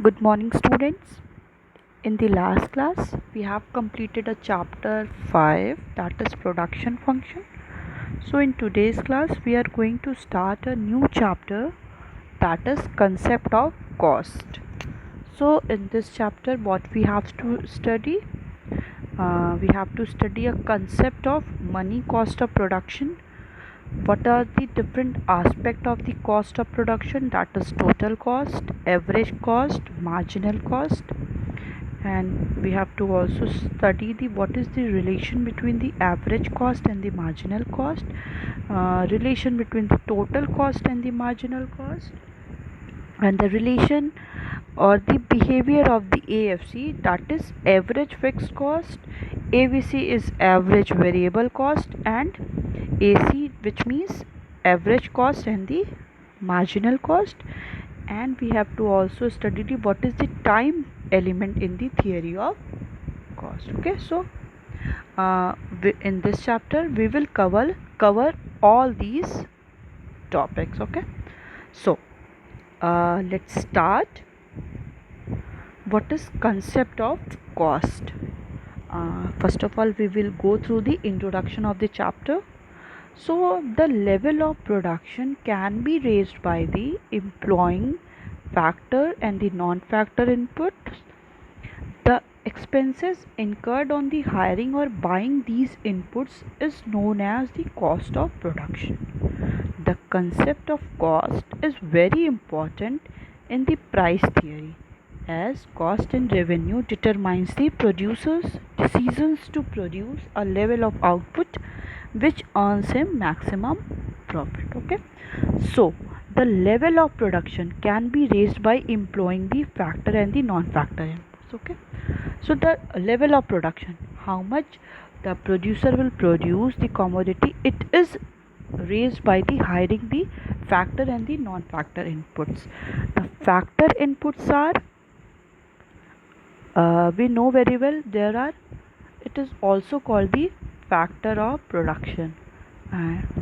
Good morning, students. In the last class, we have completed a chapter 5, that is production function. So, in today's class, we are going to start a new chapter, that is concept of cost. So, in this chapter, what we have to study? We have to study a concept of money cost of production. What are the different aspect of the cost of production, that is total cost, average cost, marginal cost, and we have to also study the what is the relation between the average cost and the marginal cost, relation between the total cost and the marginal cost, and the relation or the behavior of the AFC, that is average fixed cost, AVC is average variable cost, and AC, which means average cost and the marginal cost. And we have to also study the what is the time element in the theory of cost. Okay, so in this chapter we will cover all these topics. Okay, so let's start. What is concept of cost? First of all, we will go through the introduction of the chapter. So the level of production can be raised by the employing factor and the non-factor inputs. The expenses incurred on the hiring or buying these inputs is known as the cost of production. The concept of cost is very important in the price theory, as cost and revenue determines the producer's decisions to produce a level of output which earns him maximum profit. Okay, so the level of production can be raised by employing the factor and the non-factor inputs. Okay, so the level of production, how much the producer will produce the commodity, it is raised by the hiring the factor and the non-factor inputs. The factor inputs are, we know very well, there are, it is also called the factor of production.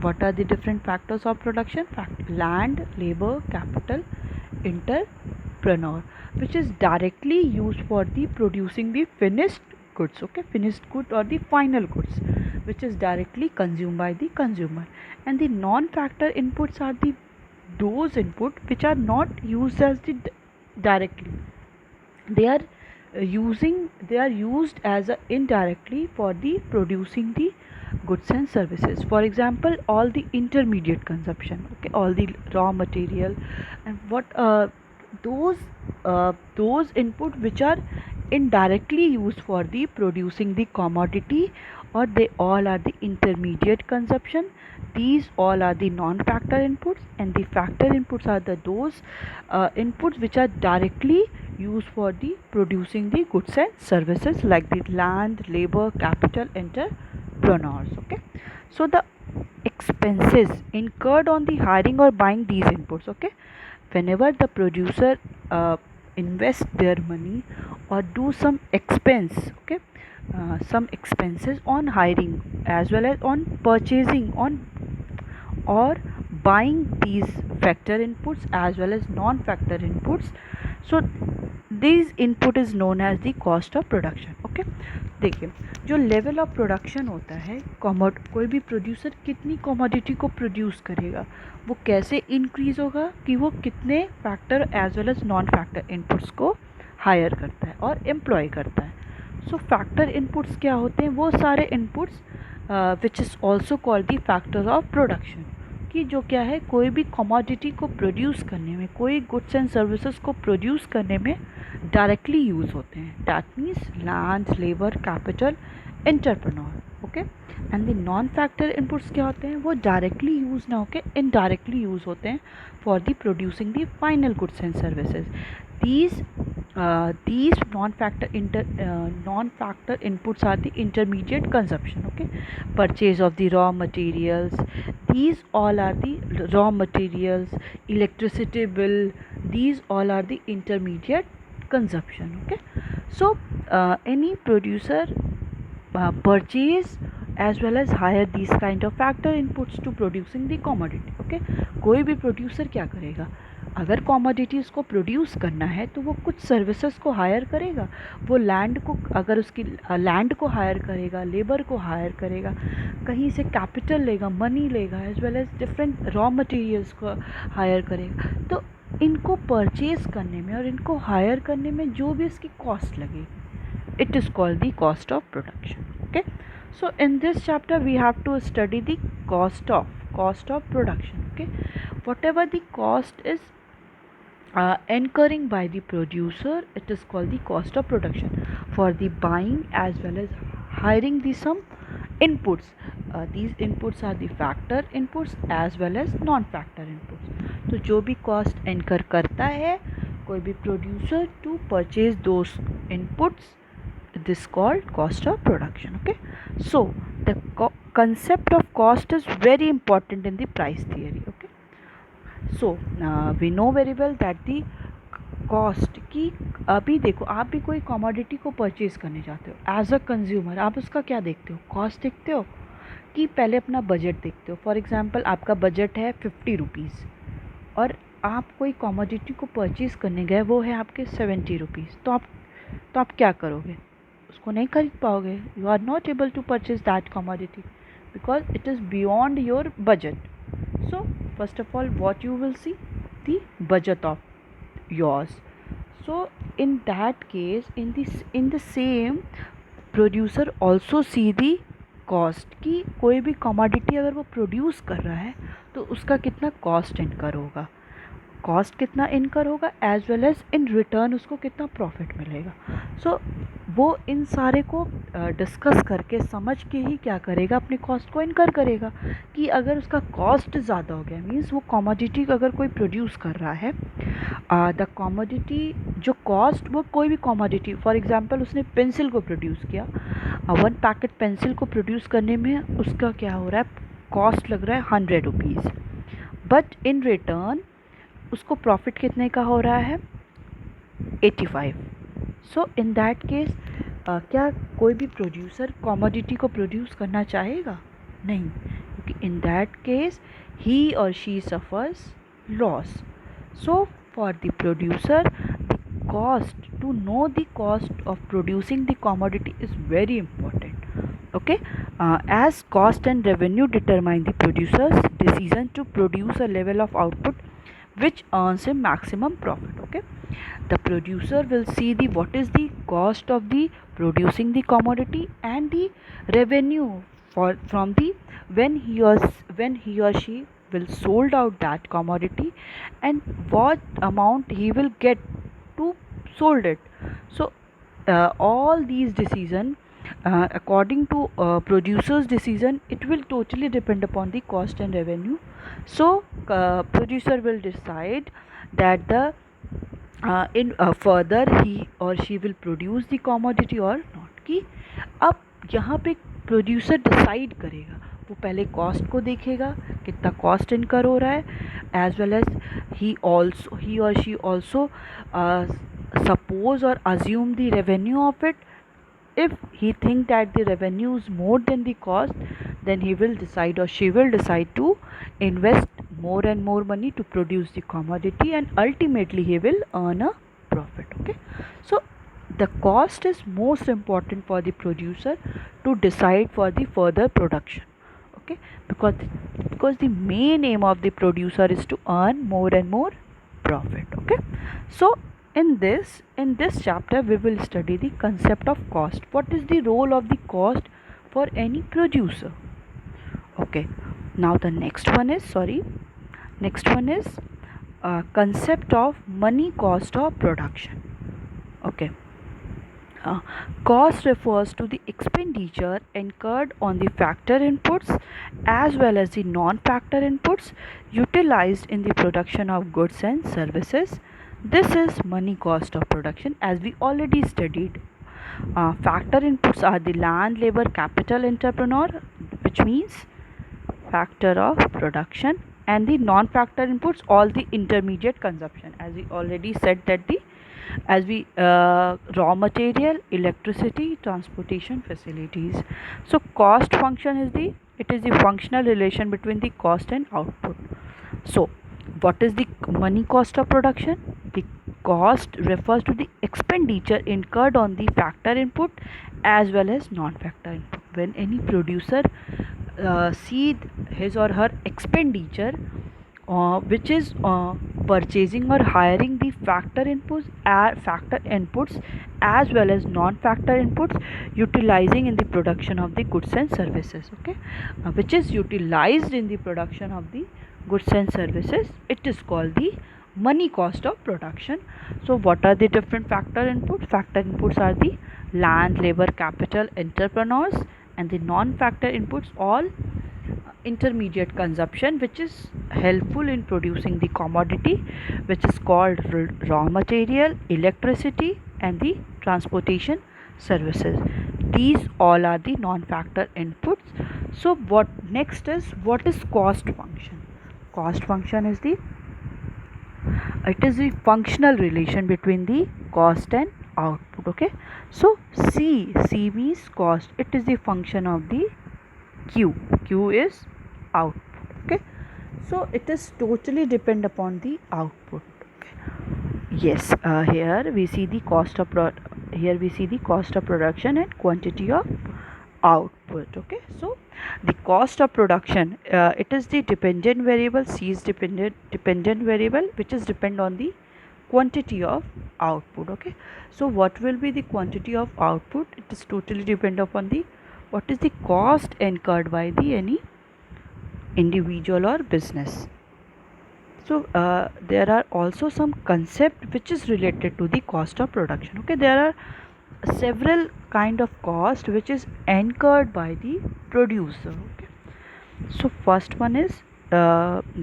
What are the different factors of production? Land, labor, capital, entrepreneur, which is directly used for the producing the finished goods. Okay, finished good or the final goods, which is directly consumed by the consumer. And the non-factor inputs are the those input which are not used as the directly, they are they are used as indirectly for the producing the goods and services. For example, all the intermediate consumption, okay, all the raw material, and what those input which are indirectly used for the producing the commodity, or they all are the intermediate consumption. These all are the non-factor inputs, and the factor inputs are the those inputs which are directly used for the producing the goods and services, like the land, labor, capital, entrepreneurs. Okay, so the expenses incurred on the hiring or buying these inputs. Okay, whenever the producer invest their money or do some expense, okay, some expenses on hiring as well as on purchasing on or buying these factor inputs as well as non-factor inputs, so these input is known as the cost of production. Okay, देखिए, जो level of production होता है, कोई भी producer कितनी commodity को produce करेगा, वो कैसे इंक्रीज होगा कि वो कितने factor as well as non factor inputs को हायर करता है और एम्प्लॉय करता है. सो फैक्टर इनपुट्स क्या होते हैं? वो सारे inputs which is also called the factors of production, कि जो क्या है, कोई भी कमोडिटी को प्रोड्यूस करने में, कोई गुड्स एंड सर्विसेज को प्रोड्यूस करने में डायरेक्टली यूज़ होते हैं. That means land, labour, capital, entrepreneur. Okay, and the non factor inputs क्या होते हैं? वो डायरेक्टली यूज़ ना होकर इनडायरेक्टली यूज़ होते हैं for the producing the final goods and services. These non-factor inputs are the intermediate consumption. Okay, purchase of the raw materials, these all are the raw materials, electricity bill, these all are the intermediate consumption. Okay, so any producer purchase as well as hire these kind of factor inputs to producing the commodity. Okay, कोई भी producer क्या करेगा, अगर commodities को produce करना है तो वो कुछ सर्विसेज को हायर करेगा, वो लैंड को, अगर उसकी लैंड को हायर करेगा, लेबर को हायर करेगा, कहीं से कैपिटल लेगा, मनी लेगा, as well as different raw materials को हायर करेगा। तो इनको परचेज करने में और इनको हायर करने में जो भी इसकी कॉस्ट लगेगी, it is called the cost of production. Okay, so in this chapter we have to study the cost of production. Okay, whatever the cost is incurring by the producer, it is called the cost of production for the buying as well as hiring the some inputs. These inputs are the factor inputs as well as non factor inputs. तो जो भी cost incur करता है कोई भी producer to purchase those inputs, this called cost of production. Okay, so the concept of cost is very important in the price theory. Okay, so we know very well that the cost की, अभी देखो आप भी कोई commodity को purchase करने जाते हो एज अ कंज्यूमर, आप उसका क्या देखते हो, कॉस्ट देखते हो कि पहले अपना बजट देखते हो। फॉर एग्जांपल आपका बजट है 50 रुपीज़ और आप कोई कमोडिटी को परचेज़ करने गए, वो है आपके 70 रुपीज़, तो आप क्या करोगे, उसको नहीं खरीद पाओगे। You are not able to purchase that commodity because it is beyond your budget. So first of all what you will see, the budget of yours. So in that case, in the same, producer also see the cost कि कोई भी commodity अगर वो produce कर रहा है तो उसका कितना कॉस्ट इनकर होगा, कॉस्ट कितना इनकर होगा, as well as in return उसको कितना प्रॉफिट मिलेगा। सो वो इन सारे को डिस्कस करके समझ के ही क्या करेगा, अपने कॉस्ट को इनकर करेगा। कि अगर उसका कॉस्ट ज़्यादा हो गया, मीन्स वो कमोडिटी अगर कोई प्रोड्यूस कर रहा है, द कमोडिटी जो कॉस्ट, वो कोई भी कमोडिटी, फॉर एग्जांपल उसने पेंसिल को प्रोड्यूस किया, 1 पैकेट पेंसिल को प्रोड्यूस करने में उसका क्या हो रहा है, कॉस्ट लग रहा है 100 रुपीज़, बट इन रिटर्न उसको प्रॉफिट कितने का हो रहा है, 85। सो इन दैट केस क्या कोई भी प्रोड्यूसर कमोडिटी को प्रोड्यूस करना चाहेगा, नहीं, क्योंकि इन दैट केस ही और she suffers loss. So for the producer the cost, to know the cost of producing the commodity is very important. Okay, as cost and revenue determine the producer's decision to produce a level of output which earns him maximum profit. Okay, the producer will see the what is the cost of the producing the commodity and the revenue from the when he or she will sold out that commodity and what amount he will get to sold it. So all these decision, according to producer's decision, it will totally depend upon the cost and revenue. So producer will decide that the in further he or she will produce the commodity or not। कि अब यहाँ पे producer decide करेगा, वो पहले cost को देखेगा कितना कॉस्ट इनकर हो रहा है, एज वेल एज ही और she also suppose or assume the revenue of it. If he think that the revenue is more than the cost, then he will decide or she will decide to invest more and more money to produce the commodity and ultimately he will earn a profit. Okay, so the cost is most important for the producer to decide for the further production. Okay, because the main aim of the producer is to earn more and more profit. Okay, so in this chapter we will study the concept of cost. What is the role of the cost for any producer? Okay, now the next one is concept of money cost of production. Okay, cost refers to the expenditure incurred on the factor inputs as well as the non-factor inputs utilized in the production of goods and services. This is money cost of production, as we already studied. Factor inputs are the land, labor, capital, entrepreneur, which means factor of production, and the non-factor inputs all the intermediate consumption, as we already said that the raw material, electricity, transportation facilities. So cost function is the functional relation between the cost and output. So what is the money cost of production? The cost refers to the expenditure incurred on the factor input as well as non-factor input. When any producer see his or her expenditure, which is purchasing or hiring the factor inputs as well as non-factor inputs utilizing in the production of the goods and services, okay, which is utilized in the production of the goods and services, it is called the money cost of production. So what are the different factor inputs? Factor inputs are the land, labor, capital, entrepreneurs, and the non-factor inputs all intermediate consumption which is helpful in producing the commodity, which is called raw material, electricity, and the transportation services. These all are the non-factor inputs. So what next is, what is cost function? Cost function is the functional relation between the cost and output, okay. So c means cost, it is the function of the q is output, okay. So it is totally depend upon the output, okay? Yes, here we see the cost of production and quantity of output, okay. So the cost of production, it is the dependent variable. C is dependent variable which is depend on the quantity of output, okay. So what will be the quantity of output? It is totally depend upon the what is the cost incurred by the any individual or business. So there are also some concept which is related to the cost of production, okay. There are several kind of cost which is incurred by the producer, okay. So first one is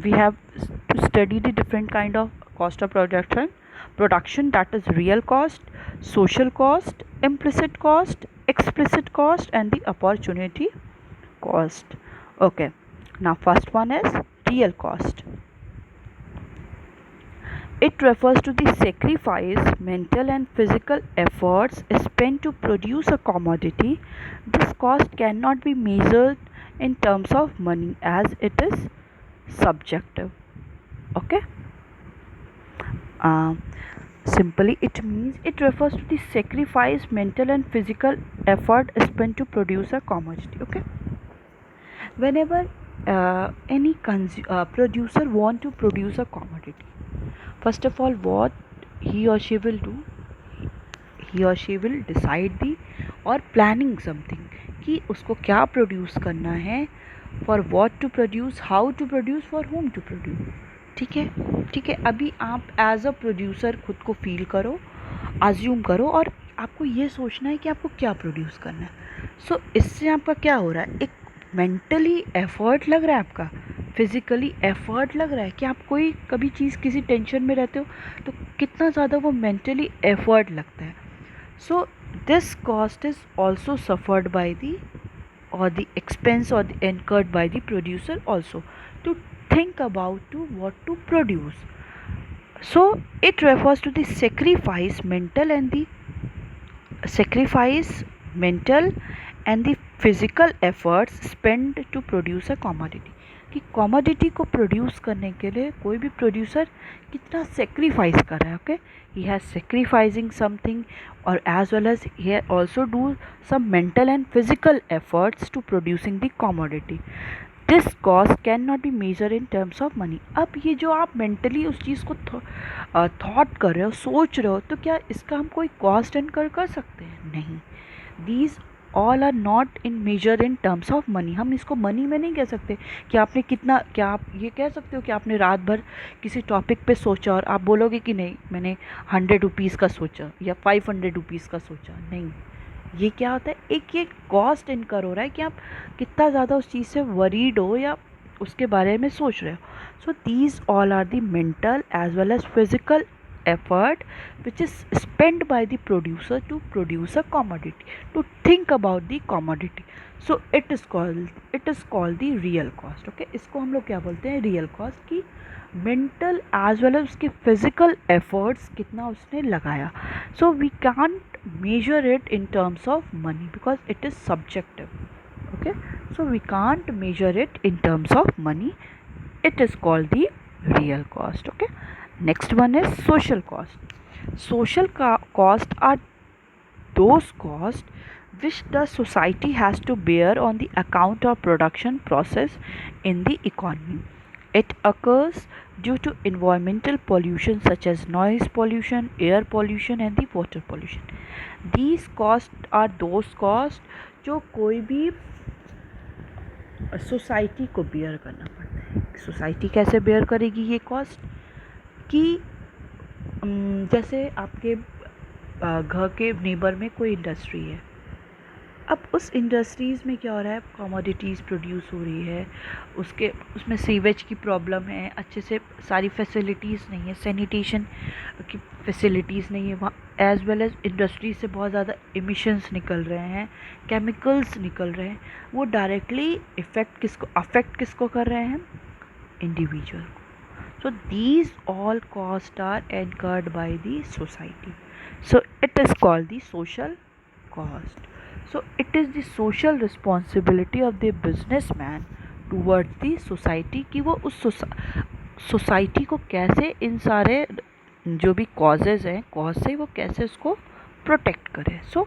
we have to study the different kind of cost of production, that is real cost, social cost, implicit cost, explicit cost, and the opportunity cost, okay. Now first one is real cost. It refers to the sacrifice, mental and physical efforts spent to produce a commodity. This cost cannot be measured in terms of money as it is subjective, okay. Simply it means it refers to the sacrifice, mental and physical effort spent to produce a commodity, okay. Whenever any producer want to produce a commodity, first of all what he or she will do, he or she will decide the or planning something कि उसको क्या produce करना है, for what to produce, how to produce, for whom to produce, ठीक है ठीक है। अभी आप एज अ प्रोड्यूसर खुद को फील करो, अज्यूम करो और आपको ये सोचना है कि आपको क्या प्रोड्यूस करना है। सो इससे आपका क्या हो रहा है, एक मेंटली एफर्ट लग रहा है, आपका फिज़िकली एफर्ट लग रहा है कि आप कोई कभी चीज़ किसी टेंशन में रहते हो तो कितना ज़्यादा वो मेंटली एफर्ट लगता है। So this cost is also suffered by the or the expense or the incurred by the producer also to think about to what to produce. So it refers to the sacrifice mental and the physical efforts spent to produce a commodity, कि commodity को produce करने के लिए कोई भी producer कितना sacrifice कर रहा है, okay, he has sacrificing something और as well as he also do some mental and physical efforts to producing the commodity. This cost can not be measure in terms of money. अब ये जो आप mentally उस चीज़ को thought कर रहे हो, सोच रहे हो, तो क्या इसका हम कोई कॉस्ट इनकर कर सकते हैं? नहीं। These all are not in major in terms of money. हम इसको मनी में नहीं कह सकते कि आपने कितना, क्या आप ये कह सकते हो कि आपने रात भर किसी टॉपिक पे सोचा और आप बोलोगे कि नहीं मैंने 100 रुपीज़ का सोचा या 500 रुपीज़ का सोचा? नहीं, ये क्या होता है, एक ये कॉस्ट इनकर हो रहा है कि आप कितना ज़्यादा उस चीज़ से वरीड हो या उसके बारे में सोच रहे हो। So these all are the mental as well as physical effort which is spent by the producer to produce a commodity, to think about the commodity. So it is called the real cost, okay। इसको हम लोग क्या बोलते हैं, real cost, की mental as well as उसके physical efforts कितना उसने लगाया। So we can't measure it in terms of money because it is subjective, okay। So we can't measure it in terms of money, it is called the real cost. Okay, next one is social cost. Social cost are those costs which the society has to bear on the account of production process in the economy. It occurs due to environmental pollution such as noise pollution, air pollution and the water pollution. These costs are those costs जो कोई भी society को bear करना पड़ता है. Society कैसे bear करेगी ये कॉस्ट कि जैसे आपके घर के नेबर में कोई इंडस्ट्री है. अब उस इंडस्ट्रीज़ में क्या हो रहा है, कमोडिटीज़ प्रोड्यूस हो रही है, उसमें सीवेज की प्रॉब्लम है, अच्छे से सारी फैसिलिटीज़ नहीं है, सैनिटेशन की फैसिलिटीज़ नहीं है वहाँ, एज़ वेल एज़ इंडस्ट्री से बहुत ज़्यादा एमिशंस निकल रहे हैं, केमिकल्स निकल रहे हैं. वो डायरेक्टली अफेक्ट किसको कर रहे हैं, इंडिविजुअल को. So these all costs are incurred by the society. So it is called the social cost. So it is the social responsibility of the businessman towards the society कि वो उस society को कैसे इन सारे जो भी कॉजेज़ हैं कॉज से वो कैसे उसको प्रोटेक्ट करे. सो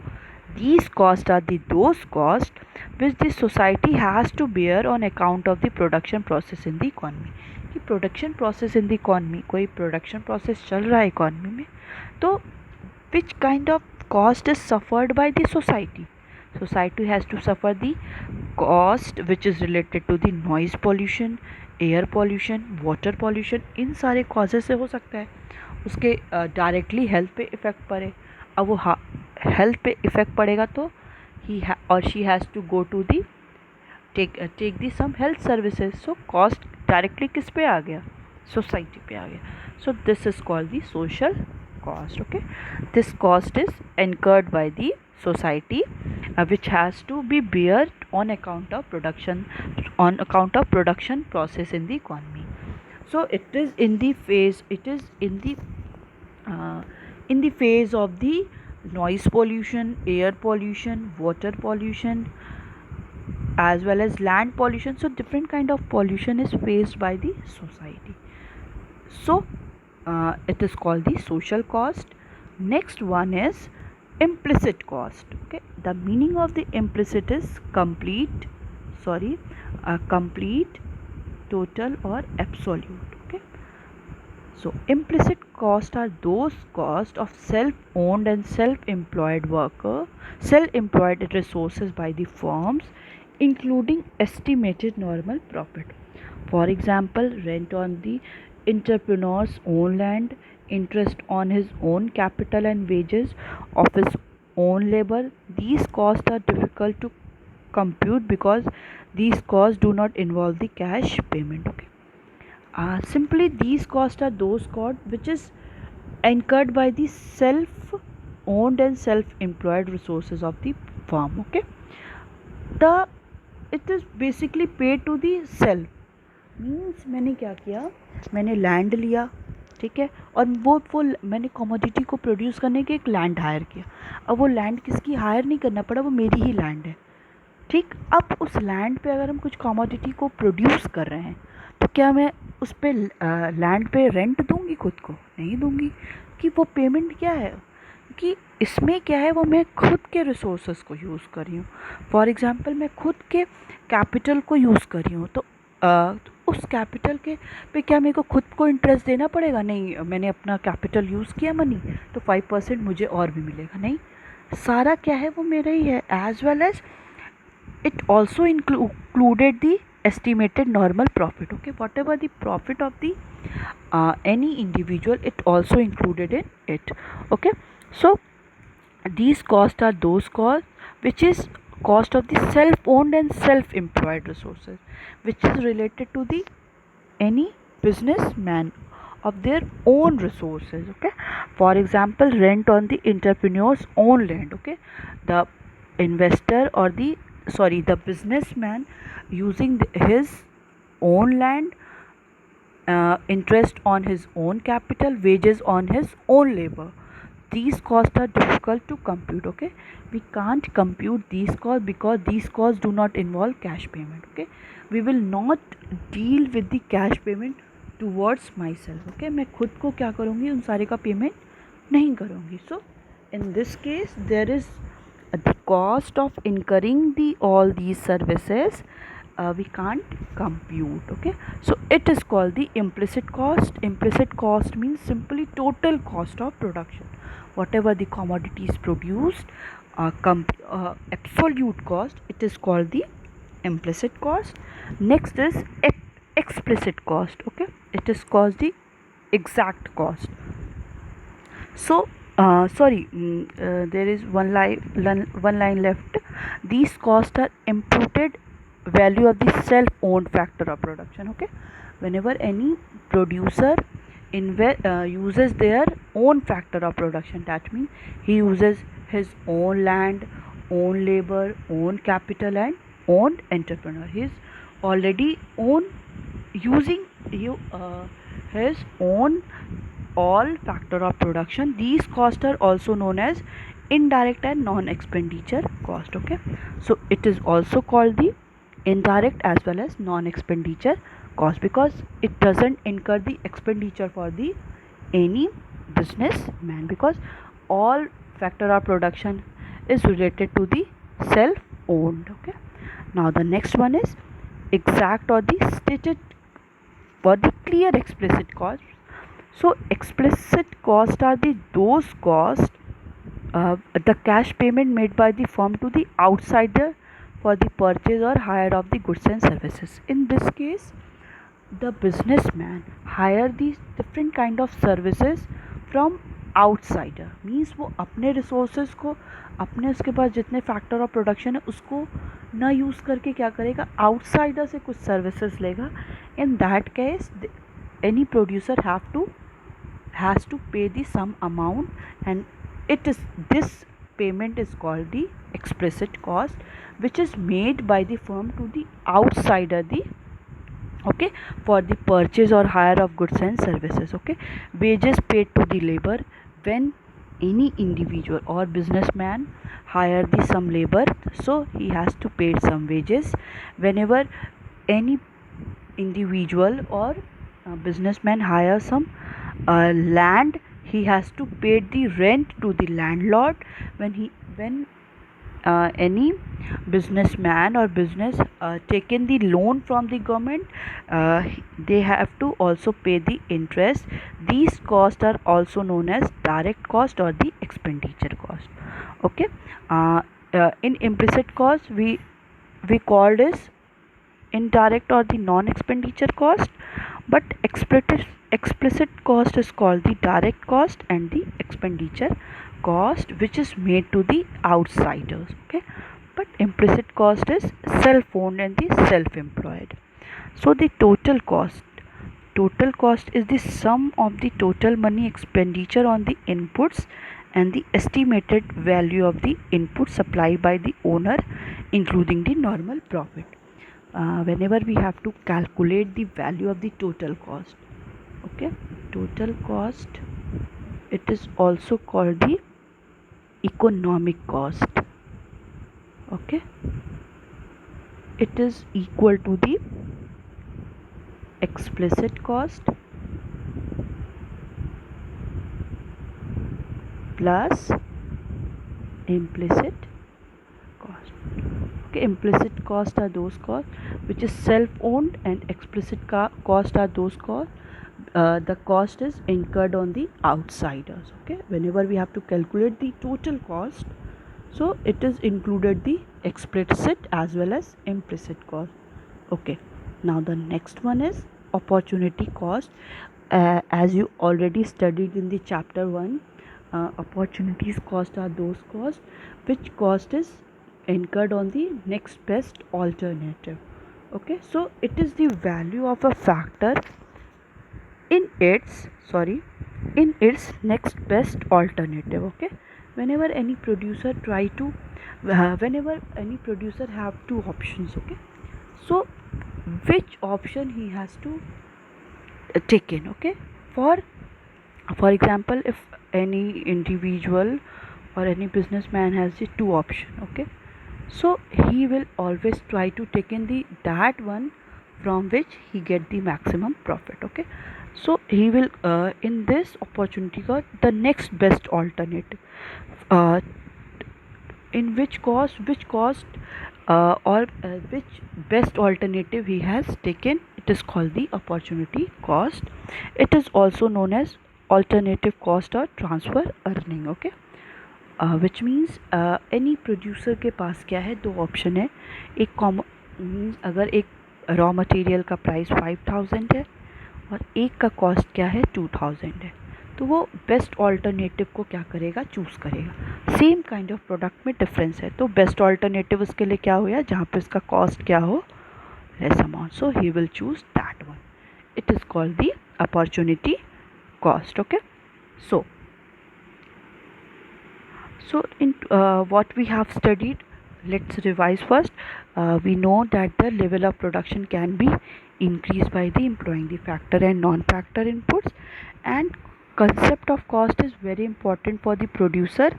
these costs are those costs which the society has to bear on account of the production process in the economy. कि production process in the economy, कोई प्रोडक्शन प्रोसेस चल रहा है इकॉनमी में, तो which kind of cost is suffered by the society. Society has to suffer the cost which is related to the noise pollution, air pollution, water pollution. इन सारे causes से हो सकता है उसके डायरेक्टली हेल्थ पे इफ़ेक्ट पड़े. अब वो हेल्थ पे इफ़ेक्ट पड़ेगा तो ही और she has to go to the take the some health services. So cost directly किस पे आ गया, सोसाइटी पे आ गया. So this is called the social cost. Okay, this cost is incurred by the society which has to be bear on account of production process in the economy. So it is in the phase of the noise pollution, air pollution, water pollution as well as land pollution. So different kind of pollution is faced by the society. So it is called the social cost. Next one is implicit cost. Okay, the meaning of the implicit is complete, total or absolute. Okay, so implicit costs are those costs of self-owned and self-employed resources by the firms, including estimated normal profit. For example, rent on the entrepreneur's own land, interest on his own capital and wages of his own labor. These costs are difficult to compute because these costs do not involve the cash payment. Okay. Simply these costs are those costs which is incurred by the self-owned and self-employed resources of the firm. Okay. The it is basically paid to the self. Means मैंने क्या किया, मैंने land लिया, ठीक है, और वो मैंने कमोडिटी को प्रोड्यूस करने के एक लैंड हायर किया. अब वो लैंड किसकी हायर नहीं करना पड़ा, वो मेरी ही लैंड है. ठीक, अब उस लैंड पे अगर हम कुछ कमोडिटी को प्रोड्यूस कर रहे हैं तो क्या मैं उस पे लैंड पे रेंट दूंगी, खुद को नहीं दूंगी. कि वो पेमेंट क्या है कि इसमें क्या है, वो मैं खुद के रिसोर्सेज को यूज़ कर रही हूँ. फॉर एग्ज़ाम्पल मैं खुद के कैपिटल को यूज़ कर रही हूँ, तो उस कैपिटल के पे क्या मेरे को खुद को इंटरेस्ट देना पड़ेगा, नहीं. मैंने अपना कैपिटल यूज़ किया मनी, तो 5% मुझे और भी मिलेगा, नहीं. सारा क्या है वो मेरा ही है. As well as it also included the estimated normal profit. Okay, whatever the profit of the any individual, it also included in it. Okay, so these costs are those costs which is cost of the self-owned and self-employed resources, which is related to the any businessman of their own resources. Okay, for example, rent on the entrepreneur's own land. Okay, the investor or the businessman using his own land, interest on his own capital, wages on his own labor. These costs are difficult to compute. Okay, we can't compute these costs because these costs do not involve cash payment. Okay, we will not deal with the cash payment towards my self. Okay, मैं खुद को क्या करूँगी, उन सारे का payment नहीं करूँगी. So in this case there is the cost of incurring all these services we can't compute. Okay, so it is called the implicit cost. Implicit cost means simply total cost of production. Whatever the commodity is produced, absolute cost, it is called the implicit cost. Next is explicit cost. Okay, it is called the exact cost. So there is one line left. These costs are imputed value of the self-owned factor of production. Okay, whenever any producer uses their own factor of production, that means he uses his own land, own labor, own capital, and own entrepreneur. He is already using his own all factor of production. These costs are also known as indirect and non-expenditure cost. Okay, so it is also called the indirect as well as non-expenditure cost, because it doesn't incur the expenditure for the any businessman, because all factor of production is related to the self-owned. Okay, now the next one is exact or the stated for the clear explicit cost. So explicit costs are those costs, the cash payment made by the firm to the outsider for the purchase or hire of the goods and services. In this case, the businessman hire these different kind of services from outsider. Means वो अपने resources को, अपने उसके पास जितने factor of production है उसको ना use करके क्या करेगा, outsider से कुछ services लेगा. In that case, any producer has to pay the some amount, and this payment is called the explicit cost, which is made by the firm to the outsider for the purchase or hire of goods and services. Okay, wages paid to the labor. When any individual or businessman hire the some labor, so he has to pay some wages. Whenever any individual or businessman hire some land, he has to pay the rent to the landlord. When any businessman or business taken the loan from the government, they have to also pay the interest. These costs are also known as direct cost or the expenditure cost. Okay, in implicit cost we called as indirect or the non-expenditure cost, but explicit cost is called the direct cost and the expenditure cost, which is made to the outsiders. Okay, but implicit cost is self-owned and the self-employed. So the total cost is the sum of the total money expenditure on the inputs and the estimated value of the input supplied by the owner, including the normal profit. Whenever we have to calculate the value of the total cost, okay, total cost, it is also called the economic cost. Okay, it is equal to the explicit cost plus implicit cost. Okay, implicit cost are those costs which is self-owned, and explicit cost are those costs the cost is incurred on the outsiders. Okay, whenever we have to calculate the total cost, so it is included the explicit as well as implicit cost. Okay, now the next one is opportunity cost. As you already studied in the chapter 1, opportunities cost are those costs which cost is incurred on the next best alternative. Okay, so it is the value of a factor in its next best alternative. Okay, whenever any producer have two options. Okay, so which option he has to take in. Okay, for example, if any individual or any businessman has the two option, okay, so he will always try to take in that one from which he get the maximum profit. Okay, so he will in this opportunity cost, the next best alternative, uh, in which cost or which best alternative he has taken, it is called the opportunity cost. It is also known as alternative cost or transfer earning. Okay, which means any producer के पास क्या है, दो option है. एक common means अगर एक raw material का price 5000 है और एक का कॉस्ट क्या है 2000 है, तो वो बेस्ट ऑल्टरनेटिव को क्या करेगा, चूज़ करेगा. सेम काइंड ऑफ प्रोडक्ट में डिफरेंस है, तो बेस्ट ऑल्टरनेटिव उसके लिए क्या होगा, जहाँ पे उसका कॉस्ट क्या हो, less amount, so he will choose that one. It is called the opportunity cost. Okay, so in what we have studied, let's revise first. We know that the level of production can be increased by the employing the factor and non-factor inputs, and concept of cost is very important for the producer,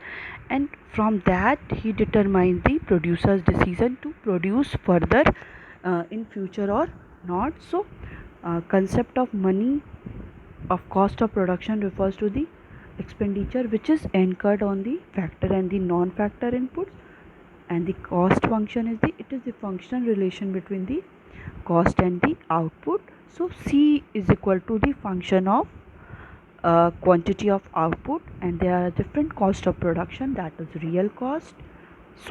and from that he determines the producer's decision to produce further in future or not. So concept of money of cost of production refers to the expenditure which is incurred on the factor and the non-factor inputs, and the cost function is the functional relation between the cost and the output. So C is equal to the function of quantity of output, and there are different cost of production, that is real cost,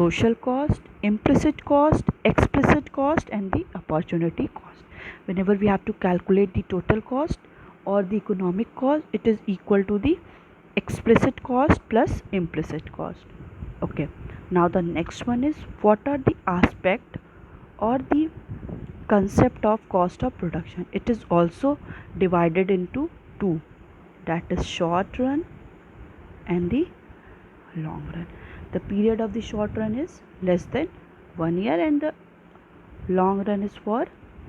social cost, implicit cost, explicit cost, and the opportunity cost. Whenever we have to calculate the total cost or the economic cost, it is equal to the explicit cost plus implicit cost. Okay, now the next one is, what are the aspect or the concept of cost of production. It is also divided into two, that is short run and the long run. The period of the short run is less than 1 year and the long run is for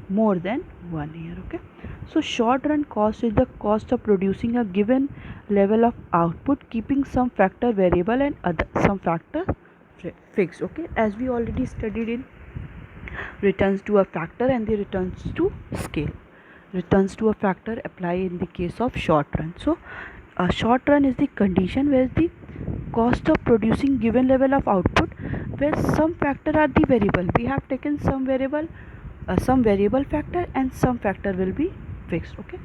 more than 1 year. Okay, so short run cost is the cost of producing a given level of output, keeping some factor variable and some factor fixed. Okay, as we already studied in returns to a factor and the returns to scale. Returns to a factor apply in the case of short run. So a short run is the condition where the cost of producing given level of output, where some factor are the variable. We have taken some variable factor and some factor will be fixed. Okay,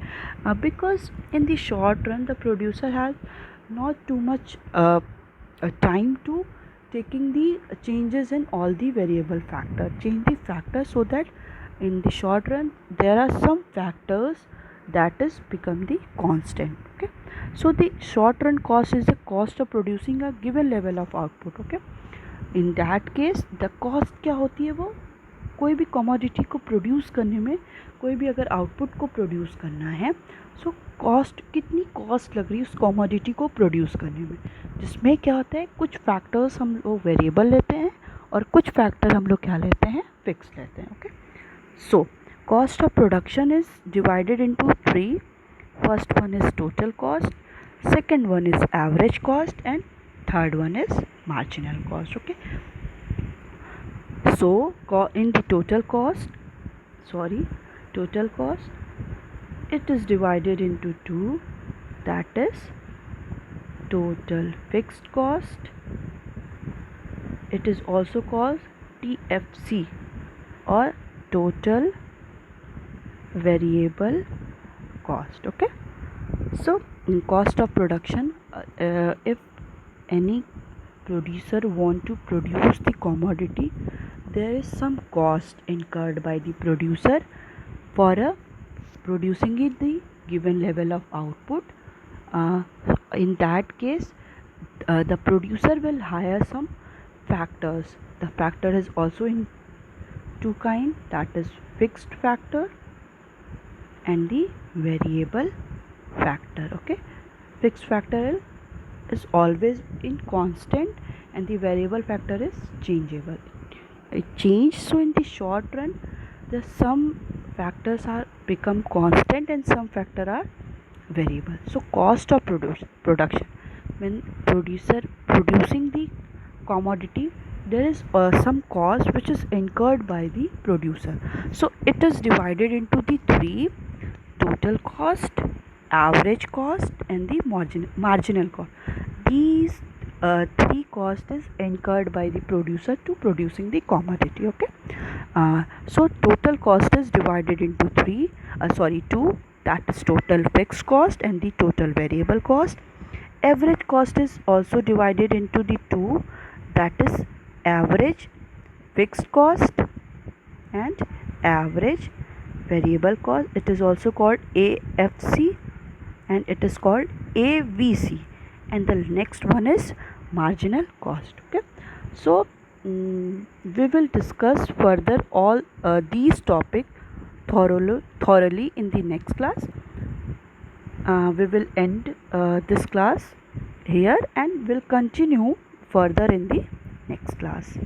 because in the short run the producer has not too much time to taking the changes in all the variable factor, change the factor, so that in the short run there are some factors that is become the constant. Okay, so the short run cost is the cost of producing a given level of output. Okay, in that case the cost क्या होती है, वो कोई भी commodity को produce करने में, कोई भी अगर आउटपुट को प्रोड्यूस करना है, सो कॉस्ट, कितनी कॉस्ट लग रही है उस कमोडिटी को प्रोड्यूस करने में, जिसमें क्या होता है, कुछ फैक्टर्स हम लोग वेरिएबल लेते हैं और कुछ फैक्टर हम लोग क्या लेते हैं, फिक्स लेते हैं. Okay, so cost of production is divided into three. First one is total cost, second one is average cost, and third one is marginal cost. Okay, so in the total cost, it is divided into two, that is total fixed cost. It is also called TFC or total variable cost. Okay, so in cost of production, if any producer want to produce the commodity, there is some cost incurred by the producer for producing it the given level of output. In that case the producer will hire some factors. The factor is also in two kind, that is fixed factor and the variable factor. Okay, fixed factor is always in constant and the variable factor is changeable. It change, so in the short run the some factors are become constant and some factor are variable. So cost of production, when producer producing the commodity, there is some cost which is incurred by the producer. So it is divided into the three: total cost, average cost, and the marginal cost. These three costs is incurred by the producer to producing the commodity. Okay. So total cost is divided into two. That is total fixed cost and the total variable cost. Average cost is also divided into the two. That is average fixed cost and average variable cost. It is also called AFC and it is called AVC, and the next one is marginal cost. Okay. So we will discuss further all these topics thoroughly in the next class. We will end this class here and will continue further in the next class.